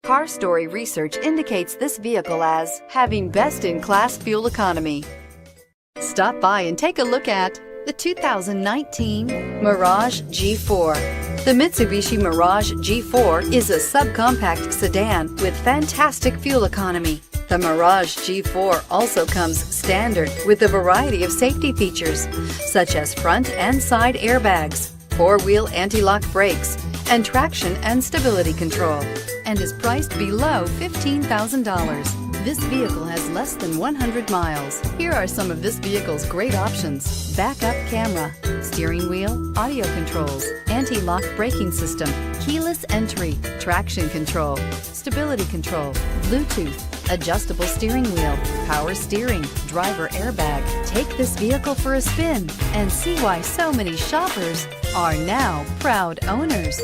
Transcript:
Car Story research indicates this vehicle as having best-in-class fuel economy. Stop by and take a look at the 2019 Mirage G4. The Mitsubishi Mirage G4 is a subcompact sedan with fantastic fuel economy. The Mirage G4 also comes standard with a variety of safety features, such as front and side airbags, four-wheel anti-lock brakes, and traction and stability control, and is priced below $15,000. This vehicle has less than 100 miles. Here are some of this vehicle's great options: backup camera, steering wheel audio controls, anti-lock braking system, keyless entry, traction control, stability control, Bluetooth, adjustable steering wheel, power steering, driver airbag. Take this vehicle for a spin and see why so many shoppers are now proud owners.